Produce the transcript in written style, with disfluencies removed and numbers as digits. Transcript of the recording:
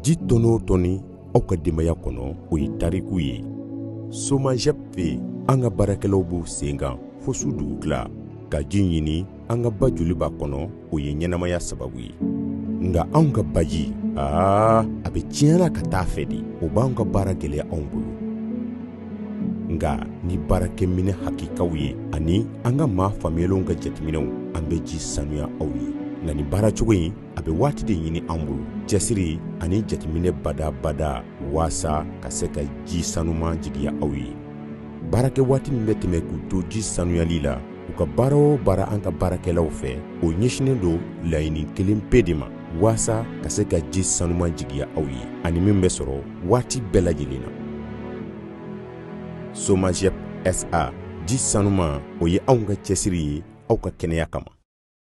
ji tɔnɔ tɔni aw ka denbaya kɔnɔ o ye tariku ye. Somajep fɛ an ka baarakɛlaw b'u sen kan fo su dugu tila ka ji ɲini an ka ba joli b'a kɔnɔ o ye ɲɛnamaya sababu ye. Nga anw ka baji a bɛ tiɲɛla ka taa fɛ de, o b'anw ka baara gɛlɛya anw bolo. Nga ni baarakɛminɛ hakikaw ye ani an ka maa faamuyalenw ka jateminɛw, an bɛ ji sanuya aw ye. Nka nin baara cogo in a bɛ waati de ɲini an bolo, cɛsiri ani jateminɛ bada waasa ka se ka ji sanuman jigiya aw ye. Baarakɛ waati min bɛ tɛmɛ k'u to ji sanuyali la, u ka baara o baara an ka baarakɛlaw fɛ, o ɲɛsinen don laɲini kelen pe de ma, waasa ka se ka ji sanuman jigiya aw ye, ani min bɛ sɔrɔ waati bɛɛ lajɛlen na. Somajep SA, ji sanuman o ye anw ka cɛsiri ye aw ka kɛnɛya kama.